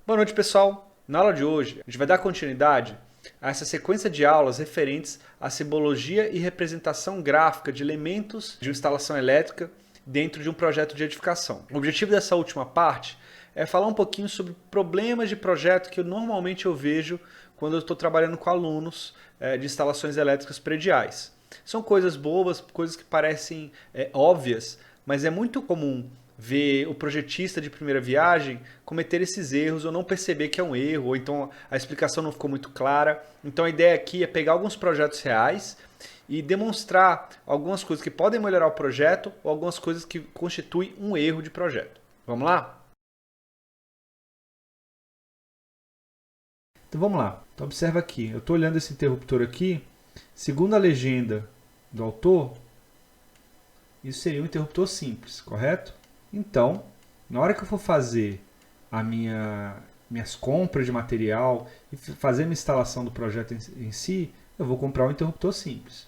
Boa noite, pessoal. Na aula de hoje, a gente vai dar continuidade a essa sequência de aulas referentes à simbologia e representação gráfica de elementos de uma instalação elétrica dentro de um projeto de edificação. O objetivo dessa última parte é falar um pouquinho sobre problemas de projeto que normalmente eu vejo quando eu estou trabalhando com alunos de instalações elétricas prediais. São coisas bobas, coisas que parecem óbvias, mas é muito comum ver o projetista de primeira viagem cometer esses erros ou não perceber que é um erro, ou então a explicação não ficou muito clara. Então a ideia aqui é pegar alguns projetos reais e demonstrar algumas coisas que podem melhorar o projeto ou algumas coisas que constituem um erro de projeto. Vamos lá? Então vamos lá. Então observa aqui. Eu estou olhando esse interruptor aqui. Segundo a legenda do autor, isso seria um interruptor simples, correto? Então, na hora que eu for fazer minhas compras de material e fazer a minha instalação do projeto em si, eu vou comprar um interruptor simples.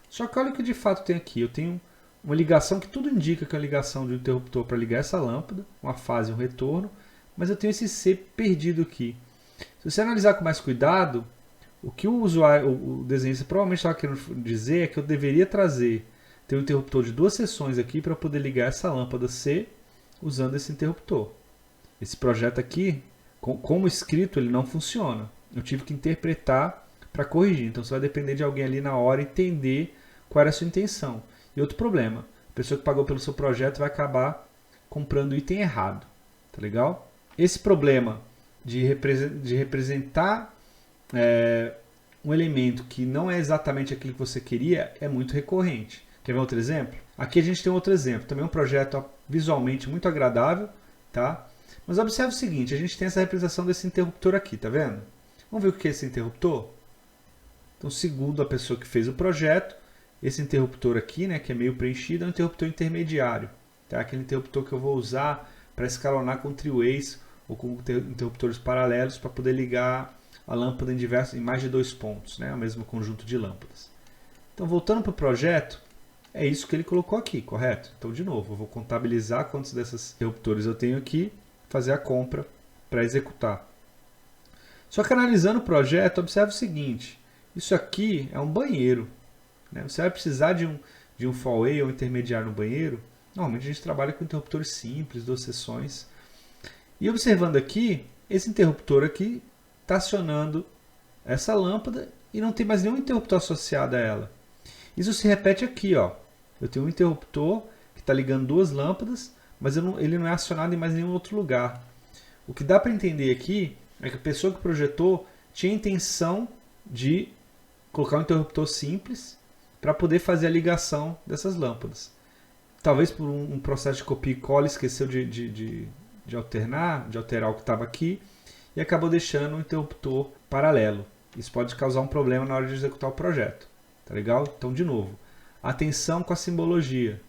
Só que olha o que de fato tem aqui. Eu tenho uma ligação que tudo indica que é a ligação de um interruptor para ligar essa lâmpada, uma fase e um retorno, mas eu tenho esse C perdido aqui. Se você analisar com mais cuidado, o que o usuário, o desenhista provavelmente estava querendo dizer é que eu deveria ter um interruptor de duas seções aqui para poder ligar essa lâmpada C usando esse interruptor. Esse projeto aqui, como escrito, ele não funciona. Eu tive que interpretar para corrigir. Então você vai depender de alguém ali na hora entender qual era a sua intenção. E outro problema, a pessoa que pagou pelo seu projeto vai acabar comprando o item errado. Tá legal? Esse problema de representar um elemento que não é exatamente aquilo que você queria é muito recorrente. Quer ver outro exemplo? Aqui a gente tem outro exemplo, também um projeto visualmente muito agradável, tá? Mas observe o seguinte, a gente tem essa representação desse interruptor aqui, tá vendo? Vamos ver o que é esse interruptor? Então, segundo a pessoa que fez o projeto, esse interruptor aqui, né, que é meio preenchido, é um interruptor intermediário, tá? Aquele interruptor que eu vou usar para escalonar com three-ways ou com interruptores paralelos para poder ligar a lâmpada em mais de 2 pontos, né? O mesmo conjunto de lâmpadas. Então, voltando para o projeto, é isso que ele colocou aqui, correto? Então, de novo, eu vou contabilizar quantos desses interruptores eu tenho aqui, fazer a compra para executar. Só que analisando o projeto, observe o seguinte, isso aqui é um banheiro, né? Você vai precisar de um fall-away ou intermediário no banheiro. Normalmente a gente trabalha com interruptores simples, 2 seções. E observando aqui, esse interruptor aqui está acionando essa lâmpada e não tem mais nenhum interruptor associado a ela. Isso se repete aqui, ó. Eu tenho um interruptor que está ligando 2 lâmpadas, mas ele não é acionado em mais nenhum outro lugar. O que dá para entender aqui é que a pessoa que projetou tinha a intenção de colocar um interruptor simples para poder fazer a ligação dessas lâmpadas. Talvez por um processo de copia e cola esqueceu de alterar o que estava aqui e acabou deixando um interruptor paralelo. Isso pode causar um problema na hora de executar o projeto. Tá legal? Então, de novo, atenção com a simbologia.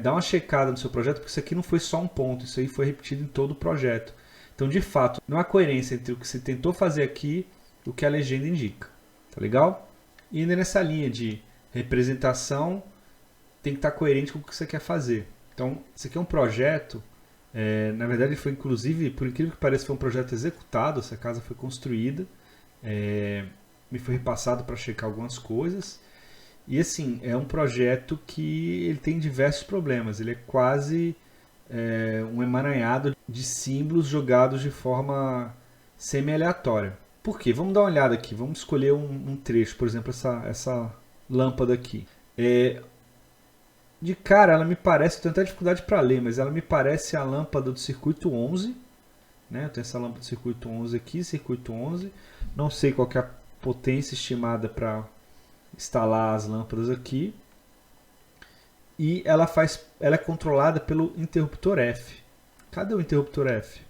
Dá uma checada no seu projeto, porque isso aqui não foi só um ponto, isso aí foi repetido em todo o projeto. Então, de fato, não há coerência entre o que você tentou fazer aqui e o que a legenda indica. Tá legal? E ainda nessa linha de representação, tem que estar coerente com o que você quer fazer. Então, isso aqui é um projeto, na verdade foi inclusive, por incrível que pareça, foi um projeto executado, essa casa foi construída, me foi repassado para checar algumas coisas, e assim, é um projeto que ele tem diversos problemas, ele é quase um emaranhado de símbolos jogados de forma semi-aleatória. Por quê? Vamos dar uma olhada aqui, vamos escolher um trecho, por exemplo, essa lâmpada aqui. De cara, ela me parece, eu tenho até dificuldade para ler, mas ela me parece a lâmpada do circuito 11. Né? Eu tenho essa lâmpada do circuito 11 aqui, circuito 11. Não sei qual que é a potência estimada para instalar as lâmpadas aqui. E ela é controlada pelo interruptor F. Cadê o interruptor F?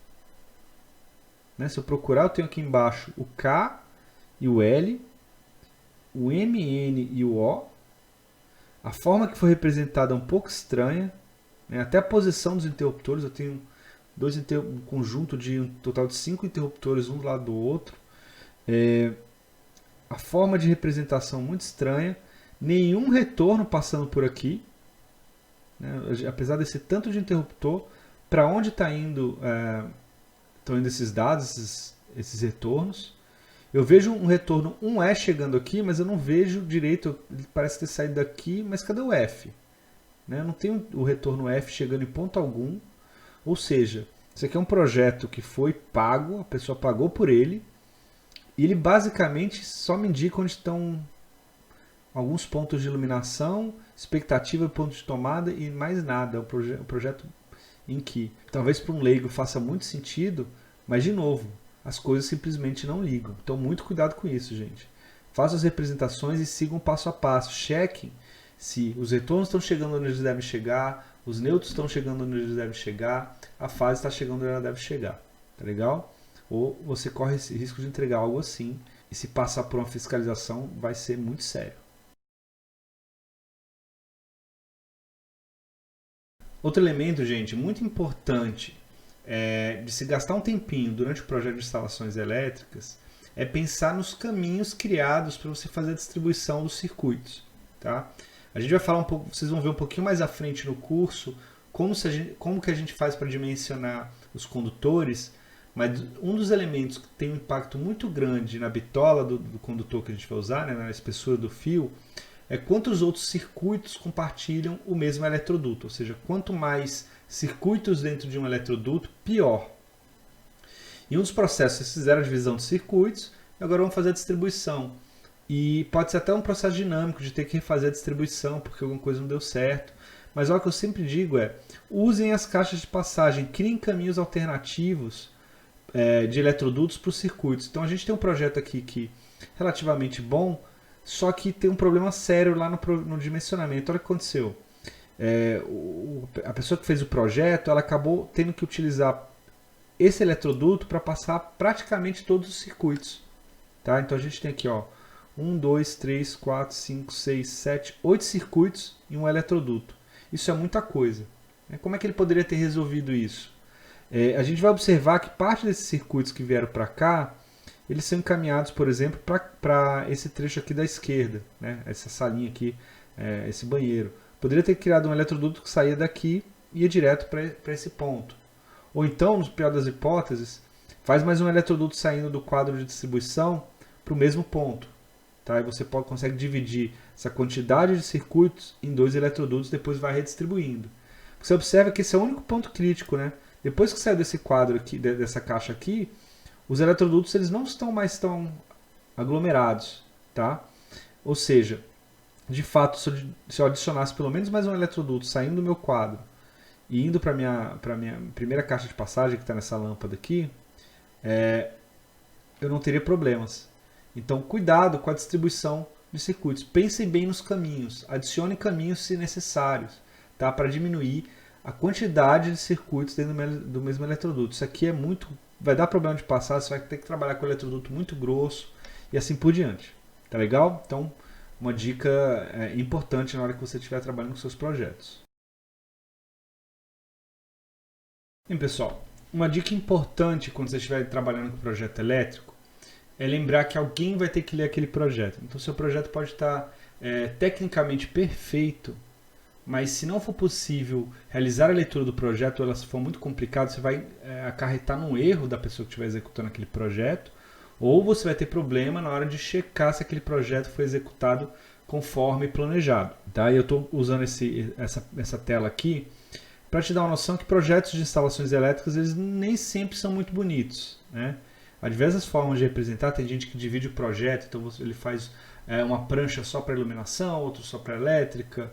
Né? Se eu procurar, eu tenho aqui embaixo o K e o L, o M, N e o O. A forma que foi representada é um pouco estranha, né? Até a posição dos interruptores, eu tenho um conjunto de um total de 5 interruptores um do lado do outro. A forma de representação muito estranha, nenhum retorno passando por aqui, né? Apesar desse tanto de interruptor, para onde está indo estão indo esses dados, esses retornos. Eu vejo um retorno 1E chegando aqui, mas eu não vejo direito, ele parece ter saído daqui, mas cadê o F? Né? Eu não tenho o retorno F chegando em ponto algum, ou seja, isso aqui é um projeto que foi pago, a pessoa pagou por ele, e ele basicamente só me indica onde estão alguns pontos de iluminação, expectativa de ponto de tomada e mais nada. É um projeto em que talvez para um leigo faça muito sentido, mas de novo, as coisas simplesmente não ligam. Então muito cuidado com isso, gente. Façam as representações e sigam passo a passo. Chequem se os retornos estão chegando onde eles devem chegar, os nêutrons estão chegando onde eles devem chegar, a fase está chegando onde ela deve chegar. Tá legal? Ou você corre esse risco de entregar algo assim, e se passar por uma fiscalização vai ser muito sério. Outro elemento, gente, muito importante de se gastar um tempinho durante o projeto de instalações elétricas é pensar nos caminhos criados para você fazer a distribuição dos circuitos. Tá? A gente vai falar um pouco, vocês vão ver um pouquinho mais à frente no curso como que a gente faz para dimensionar os condutores, mas um dos elementos que tem um impacto muito grande na bitola do condutor que a gente vai usar, né, na espessura do fio, é quantos outros circuitos compartilham o mesmo eletroduto, ou seja, quanto mais circuitos dentro de um eletroduto, pior. E um dos processos, vocês fizeram a divisão de circuitos, e agora vamos fazer a distribuição. E pode ser até um processo dinâmico de ter que refazer a distribuição, porque alguma coisa não deu certo. Mas o que eu sempre digo é, usem as caixas de passagem, criem caminhos alternativos de eletrodutos para os circuitos. Então a gente tem um projeto aqui que é relativamente bom, só que tem um problema sério lá no dimensionamento. Olha o que aconteceu. A pessoa que fez o projeto, ela acabou tendo que utilizar esse eletroduto para passar praticamente todos os circuitos. Tá? Então a gente tem aqui 1, 2, 3, 4, 5, 6, 7, 8 circuitos em um eletroduto. Isso é muita coisa. Como é que ele poderia ter resolvido isso? A gente vai observar que parte desses circuitos que vieram para cá, eles são encaminhados, por exemplo, para esse trecho aqui da esquerda, né? Essa salinha aqui, esse banheiro. Poderia ter criado um eletroduto que saía daqui e ia direto para esse ponto. Ou então, no pior das hipóteses, faz mais um eletroduto saindo do quadro de distribuição para o mesmo ponto. Tá? E você consegue dividir essa quantidade de circuitos em 2 eletrodutos, depois vai redistribuindo. Você observa que esse é o único ponto crítico, né? Depois que saiu desse quadro aqui, dessa caixa aqui, os eletrodutos eles não estão mais tão aglomerados, tá? Ou seja, de fato, se eu adicionasse pelo menos mais um eletroduto saindo do meu quadro e indo para a minha primeira caixa de passagem, que está nessa lâmpada aqui, eu não teria problemas. Então, cuidado com a distribuição de circuitos. Pensem bem nos caminhos. Adicione caminhos se necessários, tá? Para diminuir a quantidade de circuitos dentro do mesmo eletroduto. Isso aqui vai dar problema de passar, você vai ter que trabalhar com eletroduto muito grosso e assim por diante. Tá legal? Então, uma dica importante na hora que você estiver trabalhando com seus projetos. Bem, pessoal, uma dica importante quando você estiver trabalhando com projeto elétrico é lembrar que alguém vai ter que ler aquele projeto. Então, seu projeto pode estar tecnicamente perfeito, mas se não for possível realizar a leitura do projeto, ou ela for muito complicada, você vai acarretar num erro da pessoa que estiver executando aquele projeto, ou você vai ter problema na hora de checar se aquele projeto foi executado conforme planejado. Tá? E eu estou usando essa tela aqui para te dar uma noção que projetos de instalações elétricas eles nem sempre são muito bonitos, né? Há diversas formas de representar, tem gente que divide o projeto, então ele faz uma prancha só para iluminação, outro só para elétrica,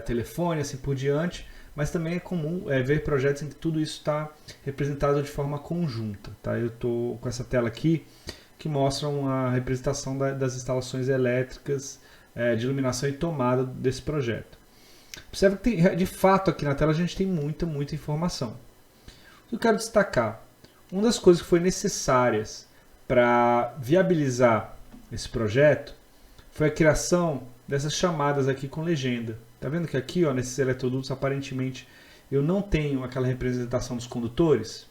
telefone, assim por diante, mas também é comum ver projetos em que tudo isso está representado de forma conjunta. Tá? Eu estou com essa tela aqui que mostra uma representação das instalações elétricas de iluminação e tomada desse projeto. Observe que de fato aqui na tela a gente tem muita informação. O que eu quero destacar? Uma das coisas que foi necessárias para viabilizar esse projeto foi a criação dessas chamadas aqui com legenda. Tá vendo que aqui, nesses eletrodutos, aparentemente eu não tenho aquela representação dos condutores?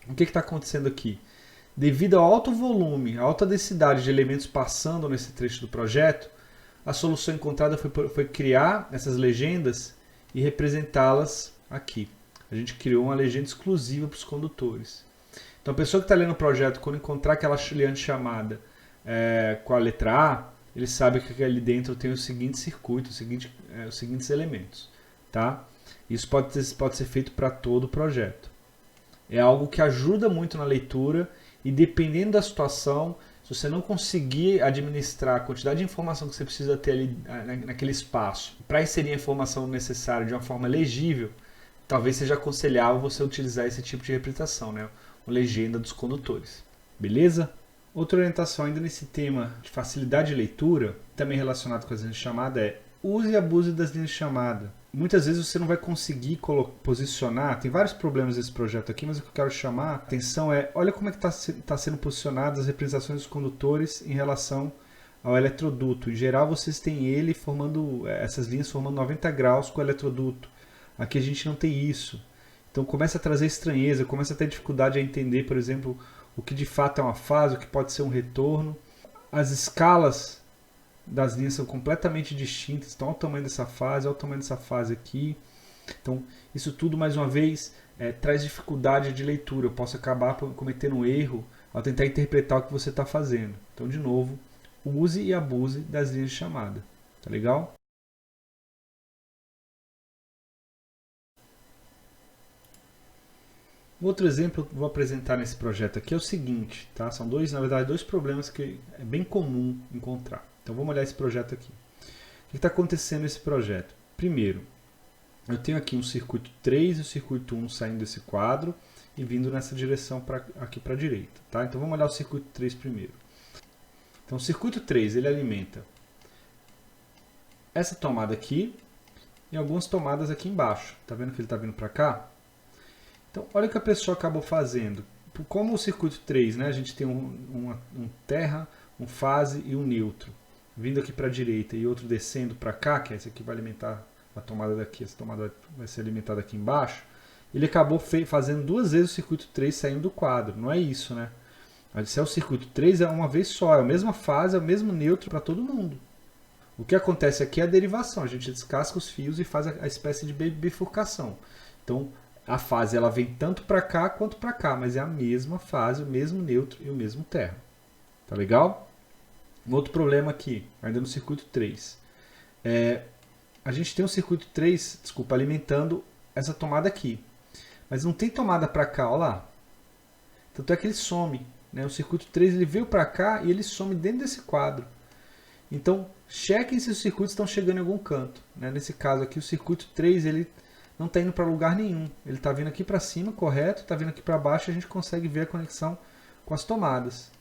O que está acontecendo aqui? Devido ao alto volume, à alta densidade de elementos passando nesse trecho do projeto, a solução encontrada foi criar essas legendas e representá-las aqui. A gente criou uma legenda exclusiva para os condutores. Então a pessoa que está lendo o projeto, quando encontrar aquela linha de chamada com a letra A, ele sabe que ali dentro tem o seguinte circuito, os seguintes elementos. Tá? Isso pode ser feito para todo o projeto. É algo que ajuda muito na leitura e dependendo da situação, se você não conseguir administrar a quantidade de informação que você precisa ter ali naquele espaço para inserir a informação necessária de uma forma legível, talvez seja aconselhável você utilizar esse tipo de representação, né? Uma legenda dos condutores. Beleza? Outra orientação ainda nesse tema de facilidade de leitura, também relacionado com as linhas de chamada, é use e abuse das linhas de chamada. Muitas vezes você não vai conseguir posicionar, tem vários problemas nesse projeto aqui, mas o que eu quero chamar a atenção olha como é que está sendo posicionadas as representações dos condutores em relação ao eletroduto. Em geral, vocês têm ele formando, essas linhas formando 90 graus com o eletroduto. Aqui a gente não tem isso. Então começa a trazer estranheza, começa a ter dificuldade a entender, por exemplo, o que de fato é uma fase, o que pode ser um retorno. As escalas das linhas são completamente distintas. Então olha o tamanho dessa fase, olha o tamanho dessa fase aqui. Então isso tudo, mais uma vez, traz dificuldade de leitura. Eu posso acabar cometendo um erro ao tentar interpretar o que você está fazendo. Então, de novo, use e abuse das linhas de chamada. Tá legal? Outro exemplo que eu vou apresentar nesse projeto aqui é o seguinte, tá? São na verdade, dois problemas que é bem comum encontrar. Então vamos olhar esse projeto aqui. O que está acontecendo nesse projeto? Primeiro, eu tenho aqui um circuito 3 e o circuito 1 saindo desse quadro e vindo nessa direção aqui para a direita. Tá? Então vamos olhar o circuito 3 primeiro. Então o circuito 3 ele alimenta essa tomada aqui e algumas tomadas aqui embaixo. Tá vendo que ele está vindo para cá? Então, olha o que a pessoa acabou fazendo. Como o circuito 3, né, a gente tem um terra, um fase e um neutro. Vindo aqui para a direita e outro descendo para cá, que esse aqui vai alimentar a tomada daqui, essa tomada vai ser alimentada aqui embaixo. Ele acabou fazendo duas vezes o circuito 3 saindo do quadro. Não é isso, né? Se é o circuito 3, é uma vez só. É a mesma fase, é o mesmo neutro para todo mundo. O que acontece aqui é a derivação. A gente descasca os fios e faz a espécie de bifurcação. Então, a fase ela vem tanto para cá quanto para cá, mas é a mesma fase, o mesmo neutro e o mesmo terra. Tá legal? Um outro problema aqui, ainda no circuito 3. A gente tem um circuito 3, desculpa, alimentando essa tomada aqui. Mas não tem tomada para cá, olha lá. Tanto é que ele some. Né? O circuito 3 ele veio para cá e ele some dentro desse quadro. Então, chequem se os circuitos estão chegando em algum canto. Né? Nesse caso aqui, o circuito 3 ele não está indo para lugar nenhum. Ele está vindo aqui para cima, correto, está vindo aqui para baixo e a gente consegue ver a conexão com as tomadas.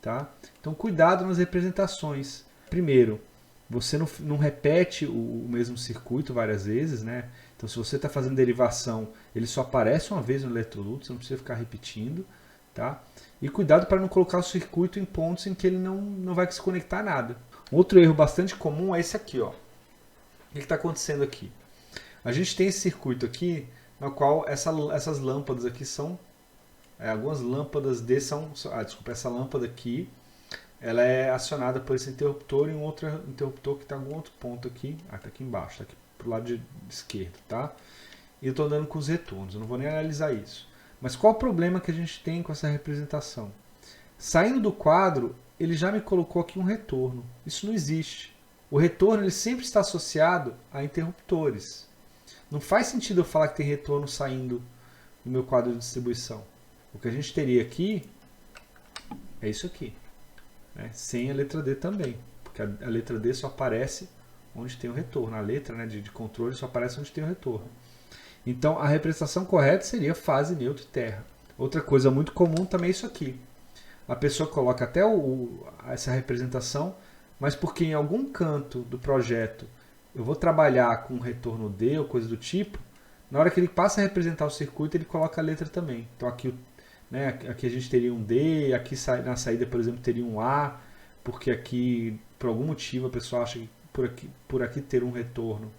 Tá? Então, cuidado nas representações. Primeiro, você não repete o mesmo circuito várias vezes. Né? Então, se você está fazendo derivação, ele só aparece uma vez no eletroduto, você não precisa ficar repetindo. Tá? E cuidado para não colocar o circuito em pontos em que ele não vai se conectar a nada. Outro erro bastante comum é esse aqui. Ó. O que está acontecendo aqui? A gente tem esse circuito aqui, no qual essas lâmpadas aqui são... algumas lâmpadas desculpa, essa lâmpada aqui, ela é acionada por esse interruptor e um outro interruptor que está em algum outro ponto aqui. Está aqui embaixo, está aqui para o lado de esquerdo. Tá? E eu estou andando com os retornos, eu não vou nem analisar isso. Mas qual o problema que a gente tem com essa representação? Saindo do quadro, ele já me colocou aqui um retorno. Isso não existe. O retorno ele sempre está associado a interruptores. Não faz sentido eu falar que tem retorno saindo do meu quadro de distribuição. O que a gente teria aqui é isso aqui. Né? Sem a letra D também. Porque a letra D só aparece onde tem o retorno. A letra, né, de controle só aparece onde tem o retorno. Então a representação correta seria fase, neutro e terra. Outra coisa muito comum também é isso aqui. A pessoa coloca até essa representação, mas porque em algum canto do projeto eu vou trabalhar com retorno D ou coisa do tipo, na hora que ele passa a representar o circuito, ele coloca a letra também. Então aqui, né, aqui a gente teria um D, aqui na saída, por exemplo, teria um A, porque aqui, por algum motivo, a pessoa acha que por aqui ter um retorno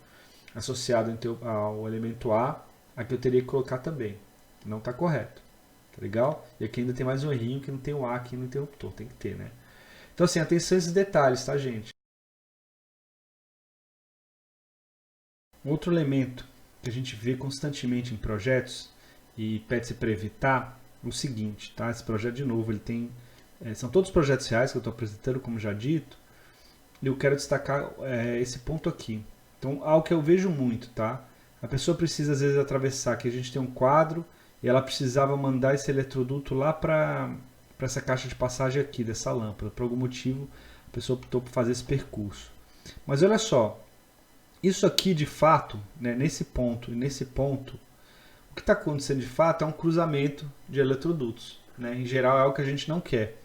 associado ao elemento A, aqui eu teria que colocar também. Não está correto. Tá legal? E aqui ainda tem mais um errinho que não tem o A aqui no interruptor. Tem que ter, né? Então, assim, atenção a esses detalhes, tá, gente? Outro elemento que a gente vê constantemente em projetos e pede-se para evitar o seguinte, tá? Esse projeto, de novo, ele tem... são todos projetos reais que eu estou apresentando, como já dito, e eu quero destacar esse ponto aqui. Então, algo que eu vejo muito, tá? A pessoa precisa, às vezes, atravessar, que a gente tem um quadro, e ela precisava mandar esse eletroduto lá para essa caixa de passagem aqui, dessa lâmpada. Por algum motivo, a pessoa optou por fazer esse percurso. Mas olha só, isso aqui, de fato, né, nesse ponto e nesse ponto, o que está acontecendo de fato é um cruzamento de eletrodutos. Né? Em geral, é algo que a gente não quer.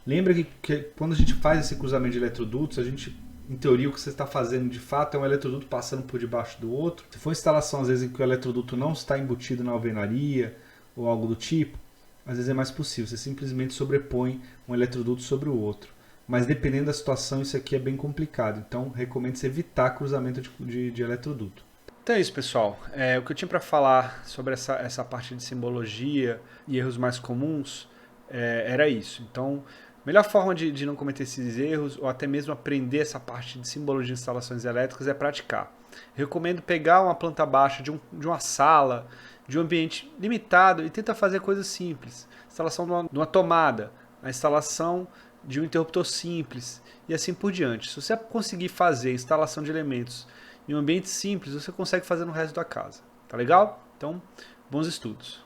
Lembra que quando a gente faz esse cruzamento de eletrodutos, a gente, em teoria, o que você está fazendo de fato é um eletroduto passando por debaixo do outro. Se for instalação, às vezes, em que o eletroduto não está embutido na alvenaria ou algo do tipo, às vezes é mais possível. Você simplesmente sobrepõe um eletroduto sobre o outro. Mas dependendo da situação, isso aqui é bem complicado. Então, recomendo-se evitar cruzamento de eletroduto. Então é isso, pessoal. O que eu tinha para falar sobre essa parte de simbologia e erros mais comuns era isso. Então, a melhor forma de não cometer esses erros, ou até mesmo aprender essa parte de simbologia de instalações elétricas, é praticar. Recomendo pegar uma planta baixa de uma sala, de um ambiente limitado, e tenta fazer coisas simples. Instalação de uma tomada, a instalação de um interruptor simples, e assim por diante. Se você conseguir fazer instalação de elementos em um ambiente simples, você consegue fazer no resto da casa. Tá legal? Então, bons estudos.